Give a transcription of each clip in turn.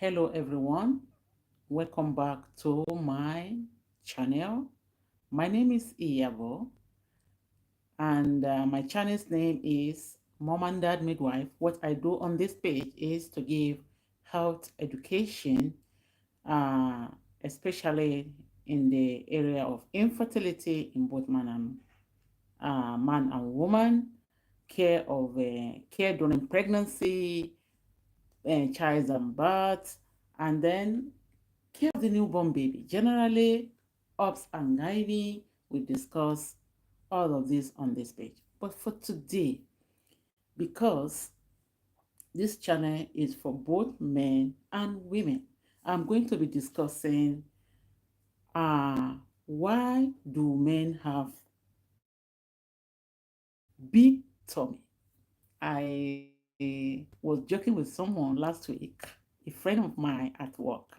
Hello everyone, welcome back to my channel. My name is Iyabo and my channel's name is Mom and Dad Midwife. What I do on this page is to give health education, uh, especially in the area of infertility in both man and woman, care during pregnancy, child and birth, and then care of the newborn baby. Generally, ups and gynae, we discuss all of this on this page. But for today, because this channel is for both men and women, I'm going to be discussing uh, why do men have big tummy? I was joking with someone last week, a friend of mine at work.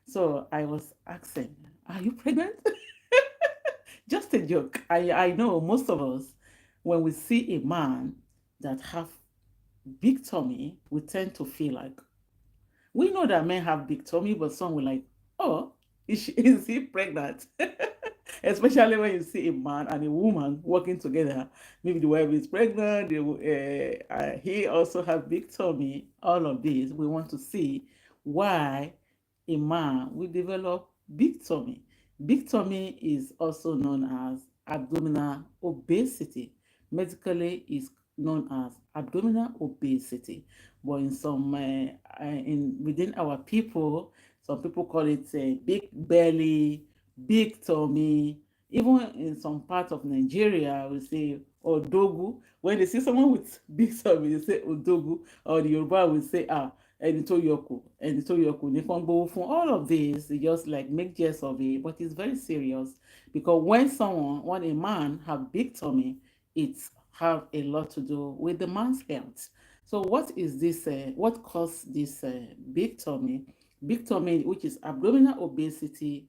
So I was asking, are you pregnant? Just a joke. I know most of us, when we see a man that have big tummy, we tend to feel like, we know that men have big tummy, but some will like, oh, is he pregnant? Especially when you see a man and a woman working together. Maybe the wife is pregnant, he also have big tummy. All of this, we want to see why a man will develop big tummy. Big tummy is also known as abdominal obesity. Medically, is known as abdominal obesity, but in some in within our people, some people call it big belly, big tummy. Even in some parts of Nigeria, we say odogu. When they see someone with big tummy, they say odogu, or the Yoruba will say ẹni tó yọkù, ẹni tó yọkù ní kán gbowó fún. All of this, they just like make jest of it, but it's very serious because when a man have big tummy, it's have a lot to do with the man's health. So what is this? What causes this big tummy? Big tummy, which is abdominal obesity,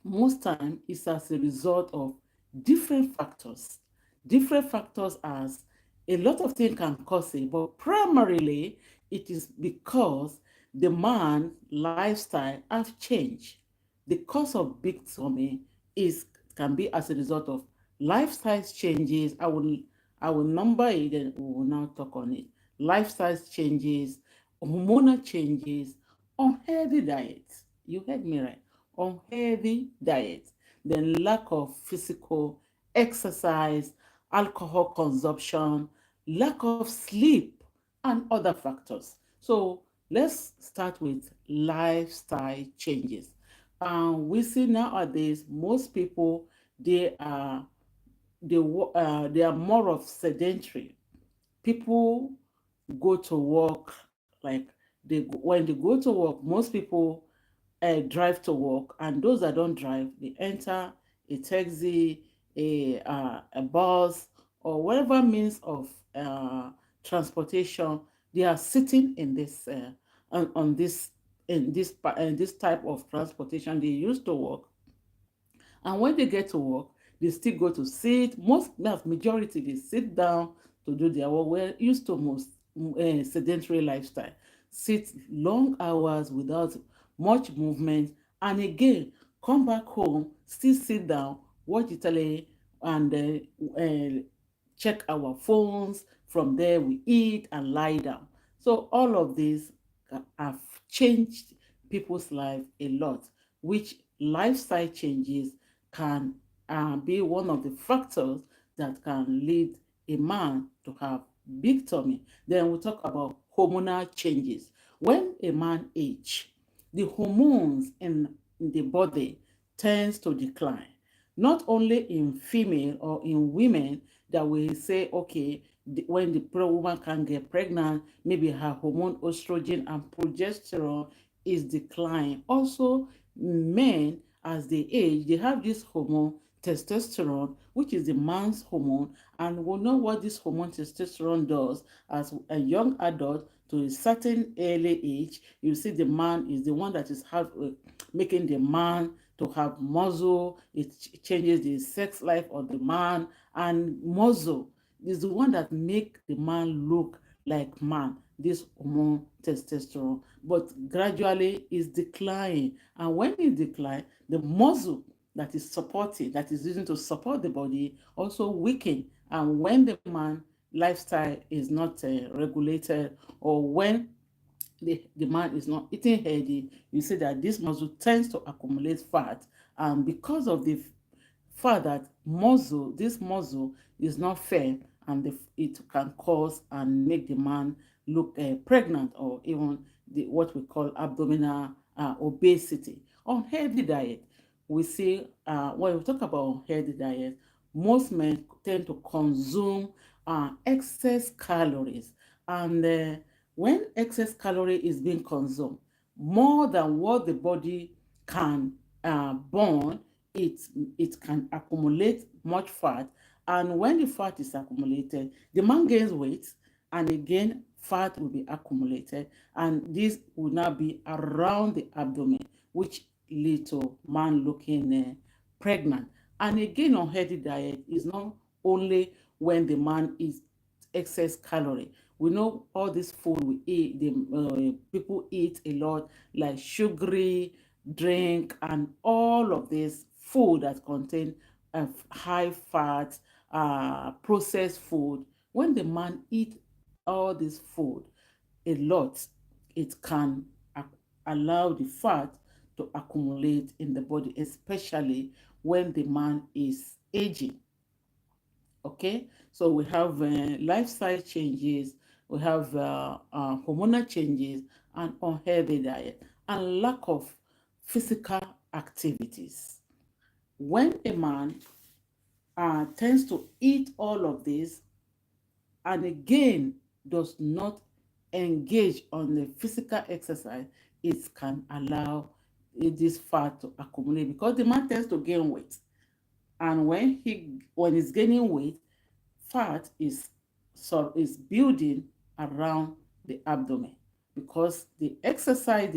most time is as a result of different factors. Different factors as a lot of things can cause it, but primarily it is because the man lifestyle have changed. The cause of big tummy is can be as a result of lifestyle changes. I will number it and we will now talk on it. Lifestyle changes, hormonal changes, unhealthy diet. You heard me right. Unhealthy diet, then lack of physical exercise, alcohol consumption, lack of sleep, and other factors. So let's start with lifestyle changes. We see nowadays most people they are they are more of sedentary. People go to work like when they go to work, most people drive to work, and those that don't drive, they enter a taxi, a bus, or whatever means of transportation. They are sitting in this on this in this type of transportation they used to work, and when they get to work, they still go to sit. Most that's majority they sit down to do their work. We're used to most sedentary lifestyle. Sit long hours without much movement, and again come back home, still sit down, watch the tele, and check our phones. From there, we eat and lie down. So all of these have changed people's life a lot, which lifestyle changes can be one of the factors that can lead a man to have big tummy. Then we talk about hormonal changes. When a man age, the hormones in the body tends to decline. Not only in female or in women that we say, okay, when the woman can get pregnant, maybe her hormone estrogen and progesterone is declined. Also, men as they age, they have this hormone testosterone, which is the man's hormone, and we know what this hormone testosterone does. As a young adult to a certain early age, you see the man is the one that is making the man to have muscle. It changes the sex life of the man, and muscle is the one that make the man look like man. this hormone testosterone, but gradually is declining. And when it declines, the muscle that is supporting, that is using to support the body, also weaken. And when the man lifestyle is not regulated, or when the man is not eating healthy, you see that this muscle tends to accumulate fat. And because of the fact that this muscle is not firm, and it can cause and make the man look pregnant, or even what we call abdominal obesity. Unhealthy diet, we see when we talk about unhealthy diet, most men tend to consume excess calories. And when excess calorie is being consumed, more than what the body can burn, it it can accumulate much fat. And when the fat is accumulated, the man gains weight, and again fat will be accumulated, and this will now be around the abdomen, which lead to man looking pregnant. And again, unhealthy diet is not only when the man eats excess calorie. We know all this food we eat, the people eat a lot, like sugary drink and all of this food that contain high fat, processed food. When the man eat all this food a lot, it can allow the fat to accumulate in the body, especially when the man is aging. Okay, so we have lifestyle changes, we have hormonal changes, and unhealthy diet, and lack of physical activities. When a man tends to eat all of this, and again does not engage on the physical exercise, it can allow this fat to accumulate, because the man tends to gain weight. And when he's gaining weight, fat is building around the abdomen, because the exercise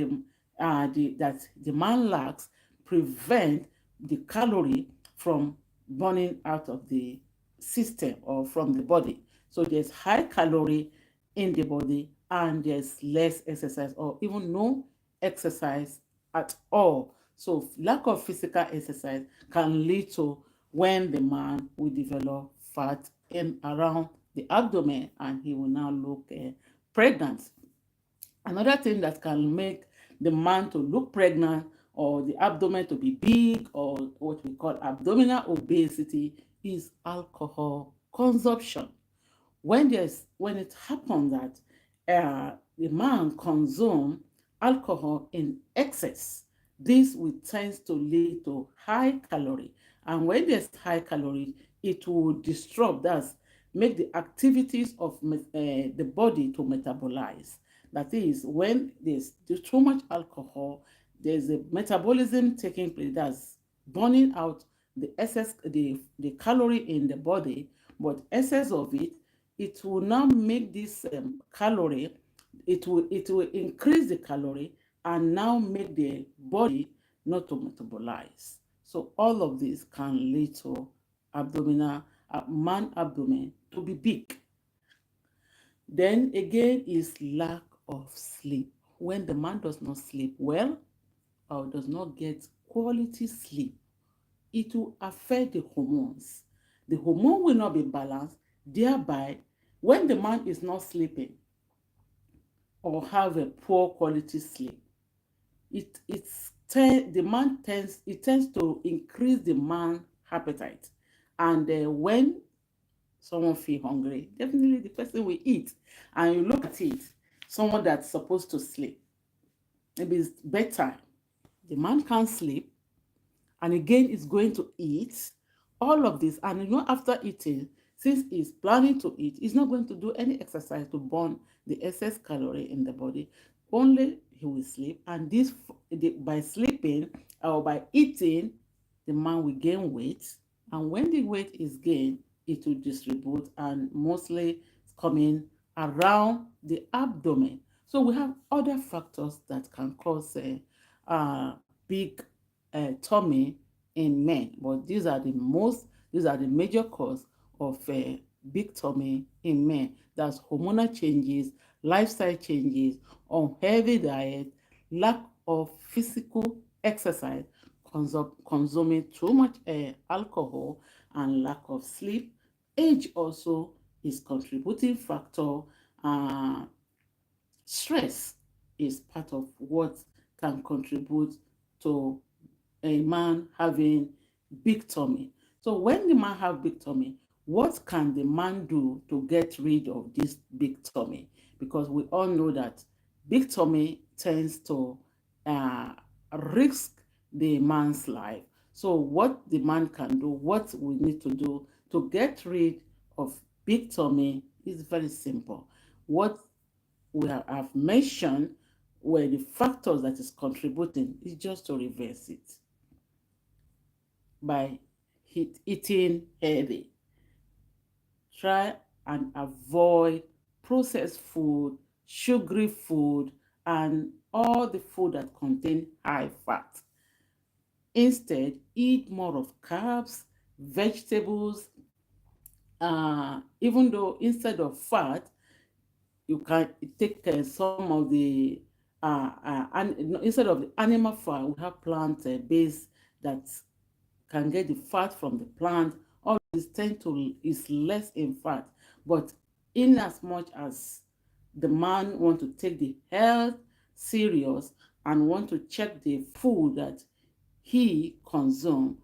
that the man lacks prevent the calorie from burning out of the system or from the body. So there's high calorie in the body, and there's less exercise, or even no exercise at all. So lack of physical exercise can lead to when the man will develop fat in around the abdomen, and he will now look pregnant. Another thing that can make the man to look pregnant, or the abdomen to be big, or what we call abdominal obesity, is alcohol consumption. When it happens that the man consume alcohol in excess, this will tend to lead to high calorie. And when there's high calorie, it will disrupt, that's make the activities of the body to metabolize. That is, when there's too much alcohol, there's a metabolism taking place, that's burning out the calorie in the body. But excess of it will now make this calorie, it will increase the calorie, and now make the body not to metabolize. So all of this can lead to abdominal man abdomen to be big. Then again is lack of sleep. When the man does not sleep well, or does not get quality sleep, it will affect the hormones. The hormone will not be balanced, thereby, when the man is not sleeping or have a poor quality sleep, the man tends to increase the man appetite. And when someone feel hungry, definitely the person will eat. And you look at it, someone that's supposed to sleep, maybe it's bedtime, the man can't sleep, and again is going to eat all of this. And after eating, since he's planning to eat, he's not going to do any exercise to burn the excess calorie in the body. Only he will sleep, and by sleeping or by eating, the man will gain weight. And when the weight is gained, it will distribute, and mostly it's coming around the abdomen. So we have other factors that can cause a big tummy in men, but these are the major cause of big tummy in men. That's hormonal changes, lifestyle changes, unhealthy diet, lack of physical exercise, consuming too much alcohol, and lack of sleep. Age also is contributing factor. Uh, Stress is part of what can contribute to a man having big tummy. So when the man have big tummy, what can the man do to get rid of this big tummy? Because we all know that big tummy tends to uh, risk the man's life. So what the man can do, what we need to do to get rid of big tummy is very simple. What we have mentioned were the factors that is contributing is just to reverse it by eating healthy. Try and avoid processed food, sugary food, and all the food that contain high fat. Instead, eat more of carbs, vegetables. Even though instead of fat, you can take some of the and no, instead of the animal fat, we have plant base that can get the fat from the plant. All this tend to is less in fat, but in as much as the man want to take the health serious and want to check the food that he consume,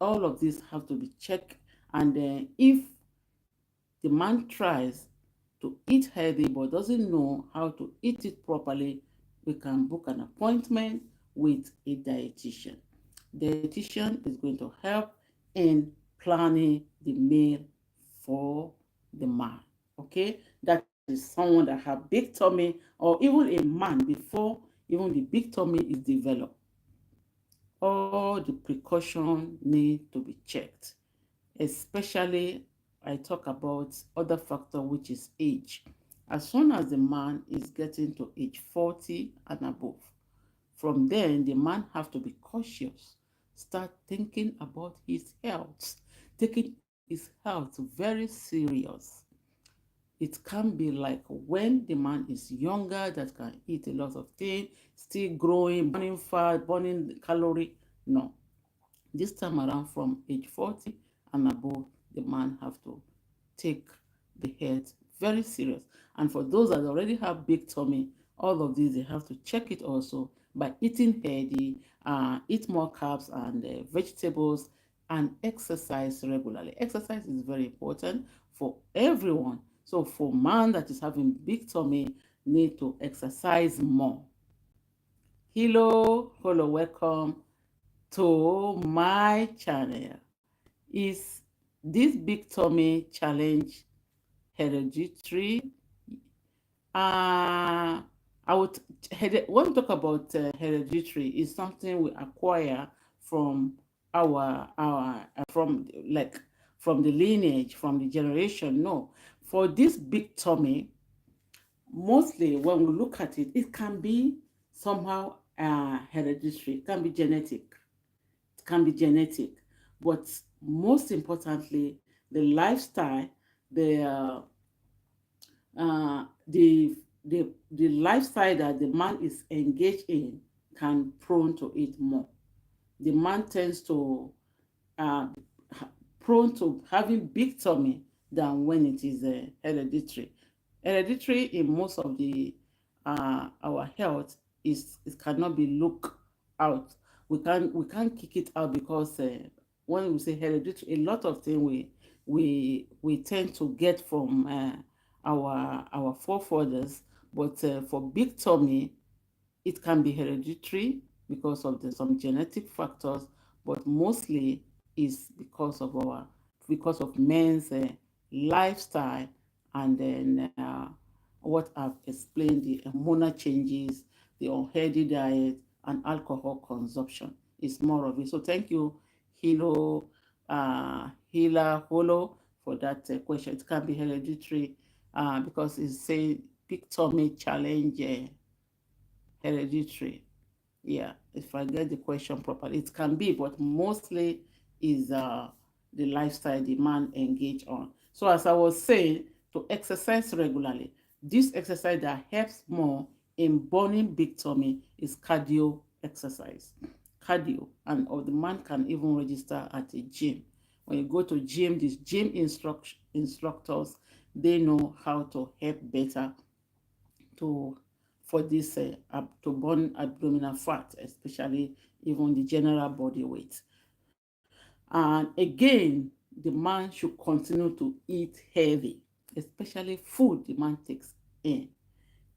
all of these have to be checked. And if the man tries to eat healthy but doesn't know how to eat it properly, we can book an appointment with a dietitian. Dietitian is going to help in planning the meal for the man. Okay, that is someone that have big tummy, or even a man before even the big tummy is developed. All the precaution need to be checked, especially I talk about other factor, which is age. As soon as the man is getting to age 40 and above, from then the man have to be cautious, start thinking about his health, taking his health very serious. It can be like when the man is younger that can eat a lot of things, still growing, burning fat, burning calorie. No, this time around from age 40 and above, the man have to take the health very serious. And for those that already have big tummy, all of these, they have to check it also by eating healthy, eat more carbs and vegetables, and exercise regularly. Exercise is very important for everyone. So for man that is having big tummy, need to exercise more. Hello, welcome to my channel. Is this big tummy challenge hereditary? Uh, I would when we talk about hereditary, is something we acquire from our from like from the lineage, from the generation. No, for this big tummy, mostly when we look at it, it can be somehow hereditary, it can be genetic. It can be genetic, but most importantly, the lifestyle, the the lifestyle that the man is engaged in can prone to it more. The man tends to uh, prone to having big tummy than when it is hereditary. Hereditary in most of the our health is it cannot be looked out. We can't kick it out because when we say hereditary, a lot of things we tend to get from our forefathers, but for big tummy it can be hereditary because of some genetic factors, but mostly is because of men's lifestyle, and then what I've explained, the hormonal changes, the unhealthy diet, and alcohol consumption is more of it. So thank you, Hila Holo, for that question. It can be hereditary because it's saying big tummy challenge hereditary. Yeah, if I get the question properly, it can be, but mostly is the lifestyle the man engage on. So as I was saying, to exercise regularly, This exercise that helps more in burning big tummy is cardio exercise. Cardio, and or the man can even register at a gym. When you go to gym, these gym instructors, they know how to help better to for this to burn abdominal fat, especially even the general body weight. And again, the man should continue to eat healthy, especially food the man takes in.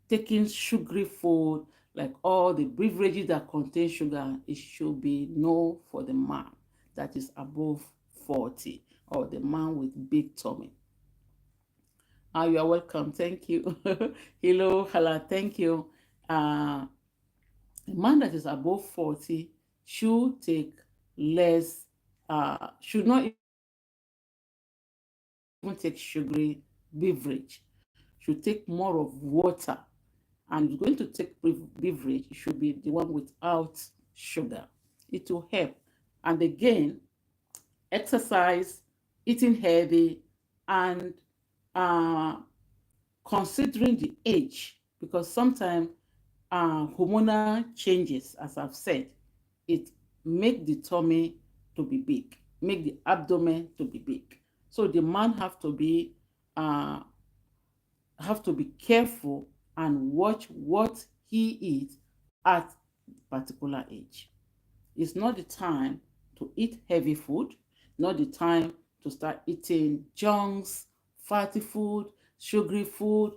Taking sugary food, like all the beverages that contain sugar, it should be no for the man that is above 40 or the man with big tummy. You are welcome. Thank you. Hello, Hala. Thank you. Uh, a man that is above 40 should take less, should not even take sugary beverage, should take more of water. And if you're going to take beverage, it should be the one without sugar. It will help. And again, exercise, eating healthy, and uh, considering the age, because sometimes hormonal changes, as I've said, it make the tummy to be big, make the abdomen to be big. So the man uh, have to be careful and watch what he eats at particular age. It's not the time to eat heavy food, not the time to start eating junks, fatty food, sugary food,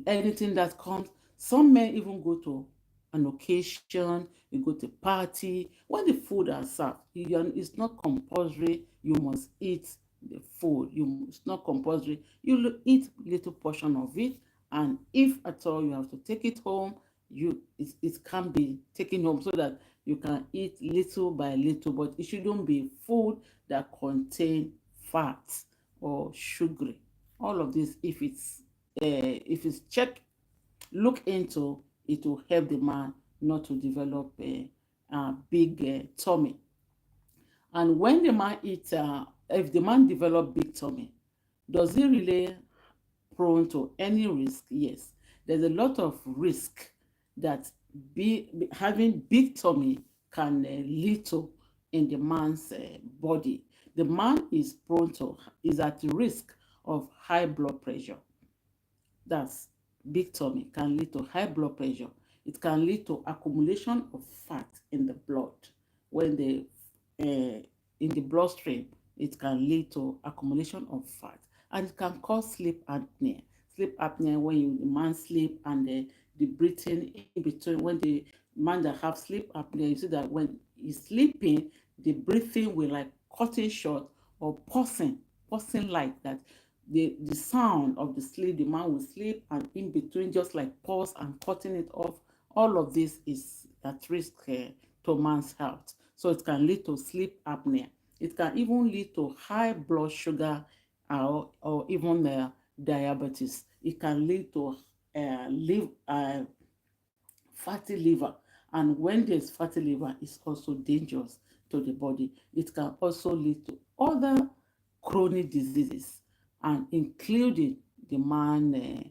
anything that comes. Some men even go to an occasion, you go to party. When the food are served, it's not compulsory you must eat the food. It's not compulsory. You eat little portion of it, and if at all you have to take it home, it can be taken home so that you can eat little by little, but it shouldn't be food that contain fat or sugary. All of this, if it's checked, look into, it will help the man not to develop a big tummy. And when the man eats, if the man develop big tummy, does he really prone to any risk? Yes, there's a lot of risk that having big tummy can lead to in the man's body. The man is at risk of high blood pressure. That's big tummy can lead to high blood pressure. It can lead to accumulation of fat in the blood. When the in the bloodstream, it can lead to accumulation of fat, and it can cause sleep apnea. Sleep apnea, when the man sleep and the breathing in between. When the man that have sleep apnea, you see that when he's sleeping, the breathing will like cutting short or pausing like that. The sound of the sleep, the man will sleep, and in between just like pause and cutting it off. All of this is at risk to man's health. So it can lead to sleep apnea. It can even lead to high blood sugar, or even diabetes. It can lead to fatty liver. And when there's fatty liver, it's also dangerous to the body. It can also lead to other chronic diseases, and including the man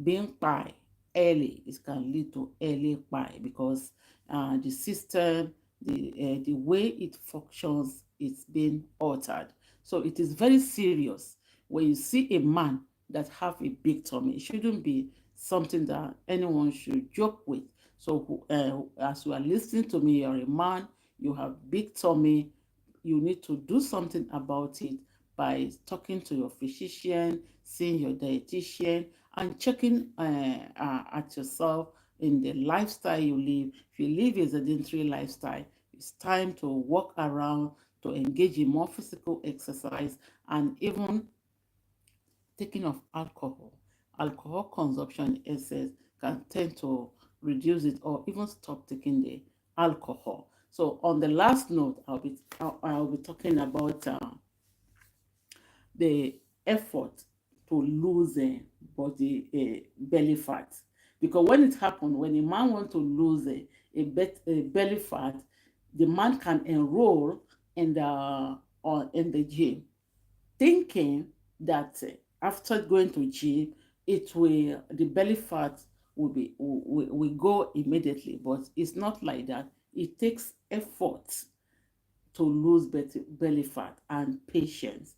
being pie early. It can lead to early pie because the system, the way it functions, it's been altered. So it is very serious when you see a man that have a big tummy. It shouldn't be something that anyone should joke with. So as you are listening to me, you're a man, you have big tummy, you need to do something about it by talking to your physician, seeing your dietitian, and checking at yourself in the lifestyle you live. If you live a sedentary lifestyle, it's time to walk around, to engage in more physical exercise, and even taking of alcohol. Alcohol consumption excess can tend to reduce it or even stop taking the alcohol. So on the last note, I'll be talking about the effort to lose body belly fat, because when it happens, when a man wants to lose a belly fat, the man can enroll in the gym, thinking that after going to gym, it will, the belly fat will go immediately, but it's not like that. It takes effort to lose belly fat and patience.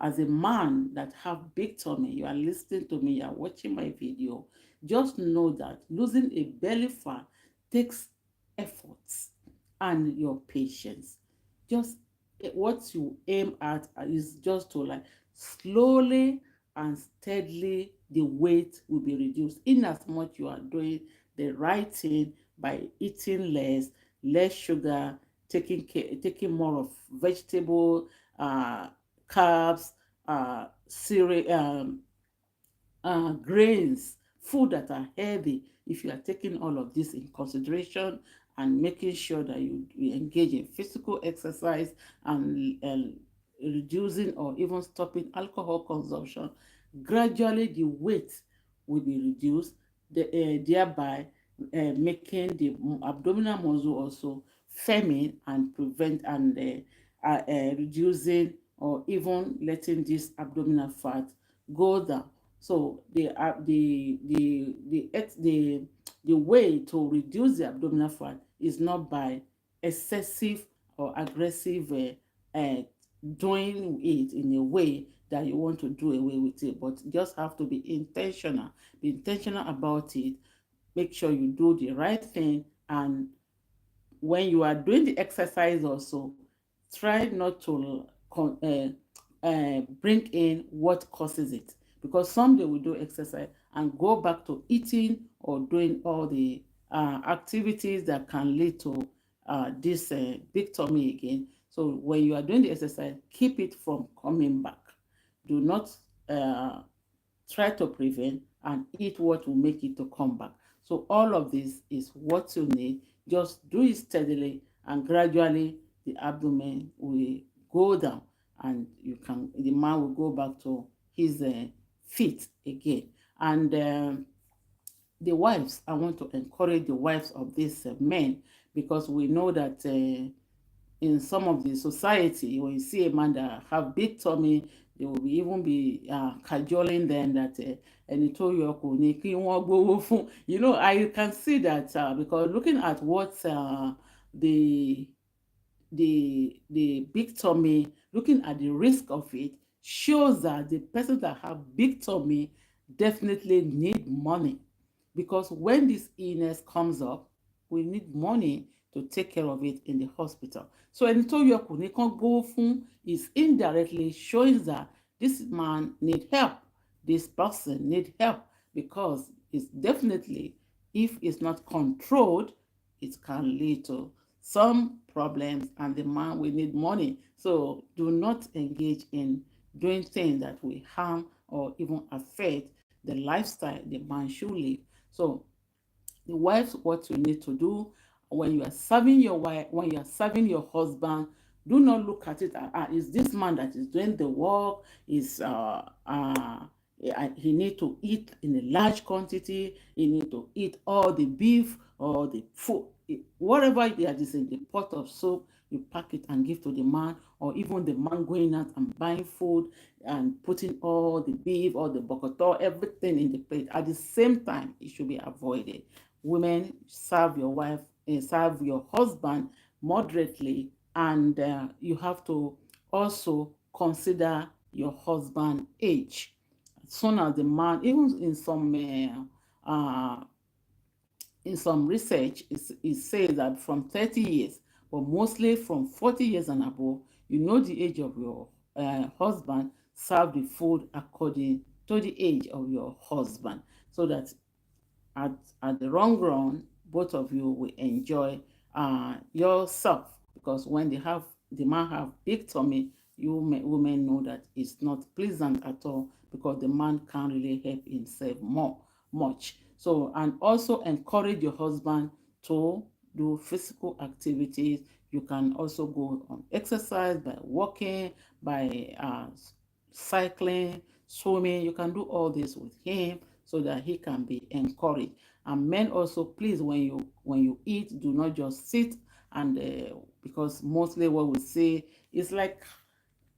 As a man that have big tummy, you are listening to me, you are watching my video, just know that losing a belly fat takes efforts and your patience. Just what you aim at is just to like slowly and steadily the weight will be reduced in as much you are doing the right thing by eating less sugar, taking more of vegetable, carbs, cereal, grains, food that are healthy. If you are taking all of this in consideration and making sure that you engage in physical exercise and reducing or even stopping alcohol consumption, gradually the weight will be reduced, thereby making the abdominal muscle also firming and prevent and reducing or even letting this abdominal fat go down. So the way to reduce the abdominal fat is not by excessive or aggressive uh, doing it in a way that you want to do away with it, but just have to be intentional. Be intentional about it. Make sure you do the right thing, and when you are doing the exercise also, try not to bring in what causes it, because someday we do exercise and go back to eating or doing all the activities that can lead to this big tummy again. So when you are doing the exercise, keep it from coming back. Do not uh, try to prevent and eat what will make it to come back. So all of this is what you need. Just do it steadily and gradually the abdomen will go down and the man will go back to his feet again. And the wives, I want to encourage the wives of these men, because we know that in some of the society, when you see a man that have big tummy, they will even be cajoling them that ẹni tó yọ kò ní kí wọ́n gbowó fún. I can see that because looking at what the the big tummy, looking at the risk of it, shows that the person that have big tummy definitely need money, because when this illness comes up, we need money to take care of it in the hospital. So ẹni tó yọ kò ní kán gbowó fún is indirectly showing that this man need help, this person need help, because it's definitely, if it's not controlled, it can lead to some problems and the man will need money. So do not engage in doing things that will harm or even affect the lifestyle the man should live. So the wives, what you need to do when you are serving your wife, when you are serving your husband, do not look at it is this man that is doing the work, is he need to eat in a large quantity, he need to eat all the beef or the food, whatever that is in the pot of soup, you pack it and give to the man, or even the man going out and buying food and putting all the beef or the bokoto, everything in the plate at the same time. It should be avoided. Women, serve your wife, serve your husband moderately, and you have to also consider your husband age. As soon as the man, even in some research, it says that from 30 years, but mostly from 40 years and above, you know the age of your husband, serve the food according to the age of your husband, so that at, at the long run, both of you will enjoy yourself. Because when the man have big tummy, women know that it's not pleasant at all, because the man can't really help himself much. So, and also encourage your husband to do physical activities. You can also go on exercise by walking, by cycling, swimming. You can do all this with him so that he can be encouraged. And men also, please, when you eat, do not just sit and because mostly what we say is like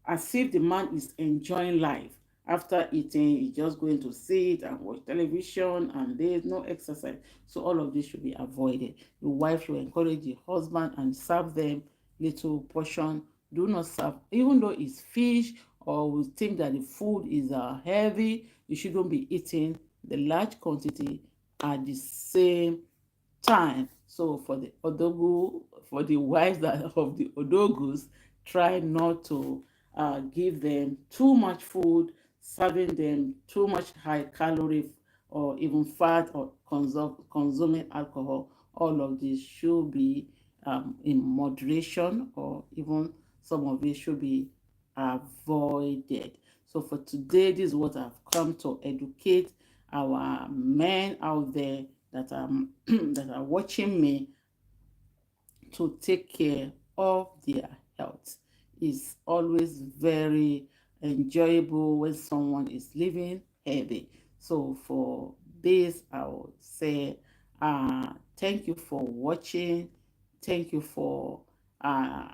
as if the man is enjoying life, After eating, he's just going to sit and watch television, and there's no exercise. So all of this should be avoided. The wife should encourage the husband and serve them little portion. Do not serve, even though it's fish, or we think that the food is heavy, you shouldn't be eating the large quantity at the same time. So for the odogu, for the wives that of the odogus, try not to give them too much food, serving them too much high calorie or even fat, or consuming alcohol. All of this should be in moderation, or even some of it should be avoided. So for today, this is what I've come to educate our men out there that are that are watching me, to take care of their health. It's always very enjoyable when someone is living healthy. So for this, I would say thank you for watching. Thank you for uh,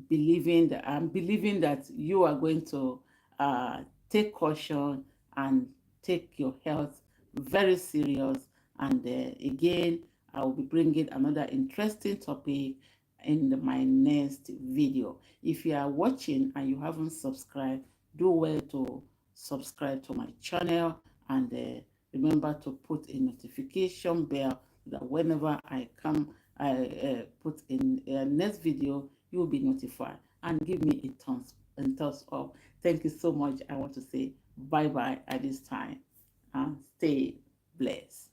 believing that you are going to take caution and take your health very serious. And again, I will be bringing another interesting topic in my next video. If you are watching and you haven't subscribed, do well to subscribe to my channel, and remember to put a notification bell, that whenever I put in a next video, you will be notified, and give me a thumbs up. Thank you so much. I want to say bye bye at this time, and stay blessed.